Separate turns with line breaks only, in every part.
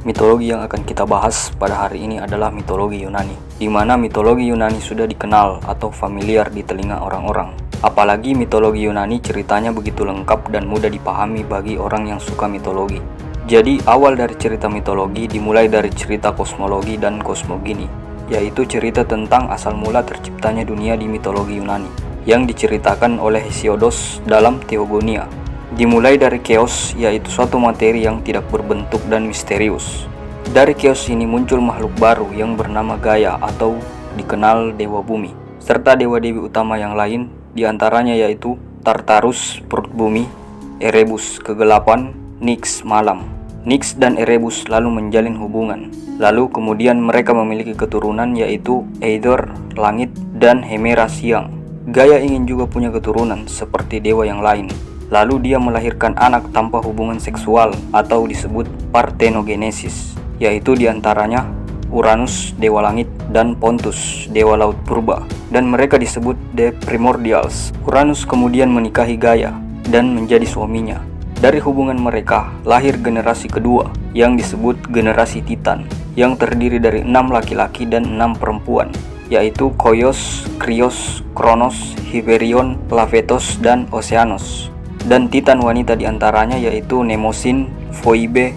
Mitologi yang akan kita bahas pada hari ini adalah mitologi Yunani, di mana mitologi Yunani sudah dikenal atau familiar di telinga orang-orang. Apalagi mitologi Yunani ceritanya begitu lengkap dan mudah dipahami bagi orang yang suka mitologi. Jadi awal dari cerita mitologi dimulai dari cerita kosmologi dan kosmogini, yaitu cerita tentang asal mula terciptanya dunia di mitologi Yunani, yang diceritakan oleh Hesiodos dalam Theogonia. Dimulai dari chaos, yaitu suatu materi yang tidak berbentuk dan misterius. Dari chaos ini muncul makhluk baru yang bernama Gaia atau dikenal Dewa Bumi, serta dewa-dewi utama yang lain, diantaranya yaitu Tartarus perut bumi, Erebus kegelapan, Nyx malam. Nyx dan Erebus lalu menjalin hubungan. Lalu kemudian mereka memiliki keturunan yaitu Aether langit dan Hemera siang. Gaia ingin juga punya keturunan seperti dewa yang lain. Lalu dia melahirkan anak tanpa hubungan seksual atau disebut parthenogenesis, yaitu diantaranya Uranus, dewa langit, dan Pontus, dewa laut purba, dan mereka disebut The Primordials. Uranus kemudian menikahi Gaia dan menjadi suaminya. Dari hubungan mereka lahir generasi kedua yang disebut generasi Titan, yang terdiri dari 6 laki-laki dan 6 perempuan, yaitu Koios, Krios, Kronos, Hyperion, Lapetos, dan Oceanos. Dan Titan wanita diantaranya yaitu Mnemosyne, Phoebe,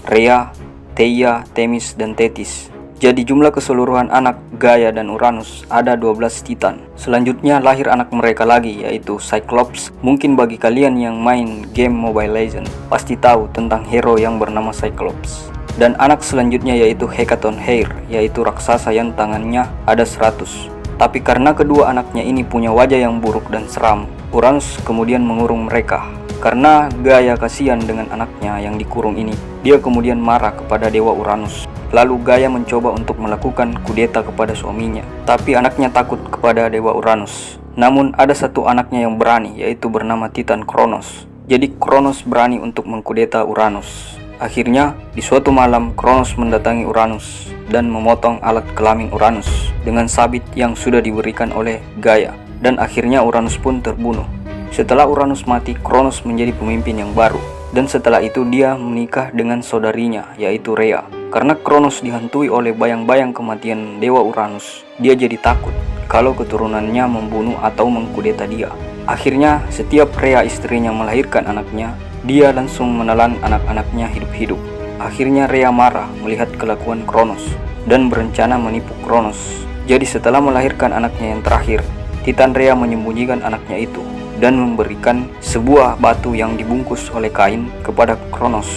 Rhea, Theia, Themis, dan Thetis. Jadi jumlah keseluruhan anak Gaia dan Uranus ada 12 Titan. Selanjutnya lahir anak mereka lagi yaitu Cyclops. Mungkin bagi kalian yang main game Mobile Legends pasti tahu tentang hero yang bernama Cyclops. Dan anak selanjutnya yaitu Hecatoncheir, yaitu raksasa yang tangannya ada 100. Tapi karena kedua anaknya ini punya wajah yang buruk dan seram, Uranus kemudian mengurung mereka. Karena Gaia kasihan dengan anaknya yang dikurung ini, dia kemudian marah kepada dewa Uranus. Lalu Gaia mencoba untuk melakukan kudeta kepada suaminya, tapi anaknya takut kepada dewa Uranus. Namun ada satu anaknya yang berani, yaitu bernama Titan Kronos. Jadi Kronos berani untuk mengkudeta Uranus. Akhirnya, di suatu malam, Kronos mendatangi Uranus dan memotong alat kelamin Uranus dengan sabit yang sudah diberikan oleh Gaia. Dan akhirnya Uranus pun terbunuh. Setelah Uranus mati, Kronos menjadi pemimpin yang baru. Dan setelah itu dia menikah dengan saudarinya, yaitu Rhea. Karena Kronos dihantui oleh bayang-bayang kematian dewa Uranus, dia jadi takut kalau keturunannya membunuh atau mengkudeta dia. Akhirnya, setiap Rhea istrinya melahirkan anaknya, dia langsung menelan anak-anaknya hidup-hidup. Akhirnya Rhea marah melihat kelakuan Kronos dan berencana menipu Kronos. Jadi setelah melahirkan anaknya yang terakhir, Titan Rhea menyembunyikan anaknya itu dan memberikan sebuah batu yang dibungkus oleh kain kepada Kronos.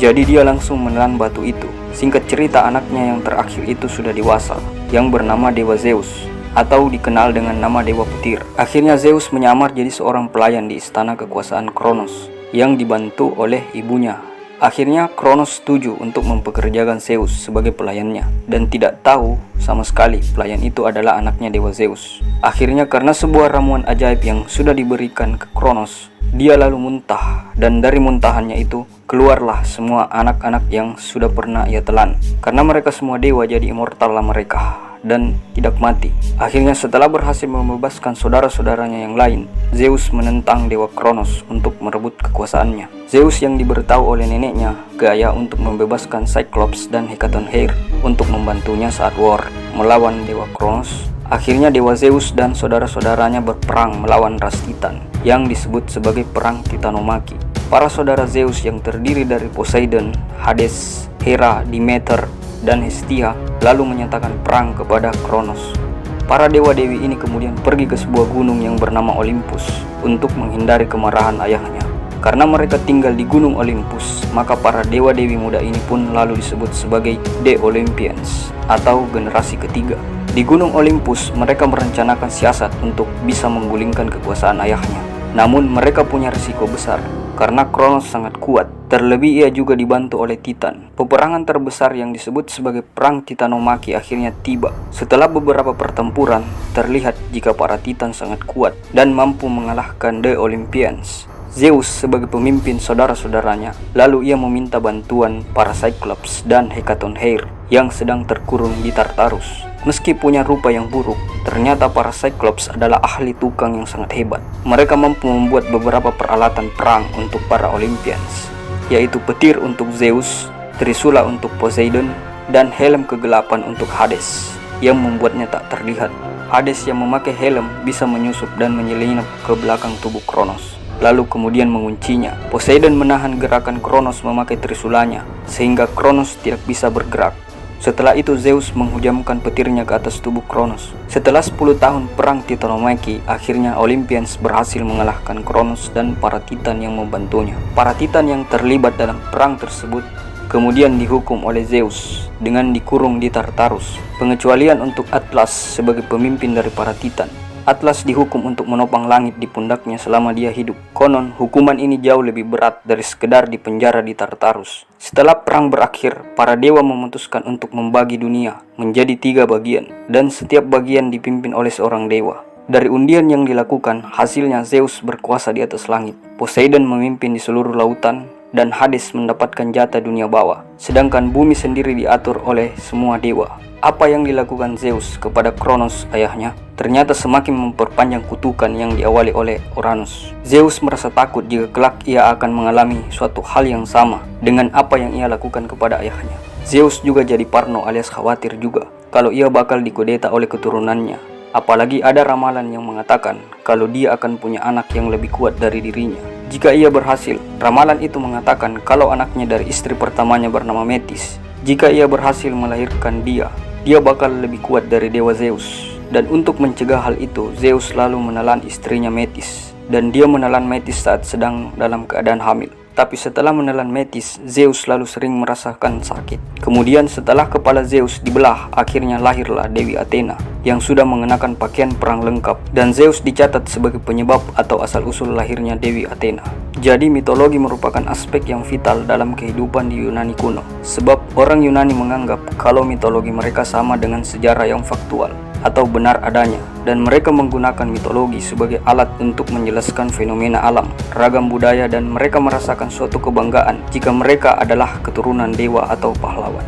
Jadi dia langsung menelan batu itu. Singkat cerita, anaknya yang terakhir itu sudah dewasa, yang bernama Dewa Zeus, atau dikenal dengan nama Dewa Petir. Akhirnya Zeus menyamar jadi seorang pelayan di istana kekuasaan Kronos, yang dibantu oleh ibunya. Akhirnya Kronos setuju untuk mempekerjakan Zeus sebagai pelayannya, dan tidak tahu sama sekali pelayan itu adalah anaknya Dewa Zeus. Akhirnya karena sebuah ramuan ajaib yang sudah diberikan ke Kronos, dia lalu muntah, dan dari muntahannya itu keluarlah semua anak-anak yang sudah pernah ia telan. Karena mereka semua dewa, jadi immortal lah mereka dan tidak mati. Akhirnya setelah berhasil membebaskan saudara-saudaranya yang lain, Zeus menentang dewa Kronos untuk merebut kekuasaannya. Zeus yang diberitahu oleh neneknya Gaia untuk membebaskan Cyclops dan Hecatoncheir untuk membantunya saat war melawan dewa Kronos. Akhirnya dewa Zeus dan saudara-saudaranya berperang melawan ras Titan yang disebut sebagai perang Titanomaki. Para saudara Zeus yang terdiri dari Poseidon, Hades, Hera, Demeter, dan Hestia lalu menyatakan perang kepada Kronos. Para dewa-dewi ini kemudian pergi ke sebuah gunung yang bernama Olympus untuk menghindari kemarahan ayahnya. Karena mereka tinggal di gunung Olympus, maka para dewa-dewi muda ini pun lalu disebut sebagai The Olympians atau generasi ketiga. Di gunung Olympus mereka merencanakan siasat untuk bisa menggulingkan kekuasaan ayahnya. Namun mereka punya risiko besar karena Kronos sangat kuat. Terlebih ia juga dibantu oleh Titan. Peperangan terbesar yang disebut sebagai perang Titanomaki akhirnya tiba. Setelah beberapa pertempuran, terlihat jika para Titan sangat kuat dan mampu mengalahkan The Olympians. Zeus sebagai pemimpin saudara-saudaranya, lalu ia meminta bantuan para Cyclops dan Hecatoncheir yang sedang terkurung di Tartarus. Meski punya rupa yang buruk, ternyata para Cyclops adalah ahli tukang yang sangat hebat. Mereka mampu membuat beberapa peralatan perang untuk para Olympians, yaitu petir untuk Zeus, Trisula untuk Poseidon, dan helm kegelapan untuk Hades yang membuatnya tak terlihat. Hades yang memakai helm bisa menyusup dan menyelinap ke belakang tubuh Kronos, lalu kemudian menguncinya. Poseidon menahan gerakan Kronos memakai Trisulanya, sehingga Kronos tidak bisa bergerak. Setelah itu Zeus menghujamkan petirnya ke atas tubuh Kronos. Setelah 10 tahun perang Titanomachy, akhirnya Olympians berhasil mengalahkan Kronos dan para Titan yang membantunya. Para Titan yang terlibat dalam perang tersebut kemudian dihukum oleh Zeus dengan dikurung di Tartarus. Pengecualian untuk Atlas sebagai pemimpin dari para Titan. Atlas dihukum untuk menopang langit di pundaknya selama dia hidup. Konon, hukuman ini jauh lebih berat dari sekedar dipenjara di Tartarus. Setelah perang berakhir, para dewa memutuskan untuk membagi dunia menjadi 3 bagian, dan setiap bagian dipimpin oleh seorang dewa. Dari undian yang dilakukan, hasilnya Zeus berkuasa di atas langit, Poseidon memimpin di seluruh lautan, dan Hades mendapatkan jatah dunia bawah. Sedangkan bumi sendiri diatur oleh semua dewa. Apa yang dilakukan Zeus kepada Kronos ayahnya ternyata semakin memperpanjang kutukan yang diawali oleh Uranus. Zeus merasa takut jika kelak ia akan mengalami suatu hal yang sama dengan apa yang ia lakukan kepada ayahnya. Zeus juga jadi parno alias khawatir juga kalau ia bakal dikudeta oleh keturunannya. Apalagi ada ramalan yang mengatakan kalau dia akan punya anak yang lebih kuat dari dirinya. Jika ia berhasil, ramalan itu mengatakan kalau anaknya dari istri pertamanya bernama Metis. Jika ia berhasil melahirkan dia bakal lebih kuat dari dewa Zeus. Dan untuk mencegah hal itu, Zeus lalu menelan istrinya Metis. Dan dia menelan Metis saat sedang dalam keadaan hamil. Tapi setelah menelan Metis, Zeus lalu sering merasakan sakit. Kemudian setelah kepala Zeus dibelah, akhirnya lahirlah Dewi Athena yang sudah mengenakan pakaian perang lengkap. Dan Zeus dicatat sebagai penyebab atau asal-usul lahirnya Dewi Athena. Jadi mitologi merupakan aspek yang vital dalam kehidupan di Yunani kuno. Sebab orang Yunani menganggap kalau mitologi mereka sama dengan sejarah yang faktual atau benar adanya, dan mereka menggunakan mitologi sebagai alat untuk menjelaskan fenomena alam, ragam budaya, dan mereka merasakan suatu kebanggaan jika mereka adalah keturunan dewa atau pahlawan.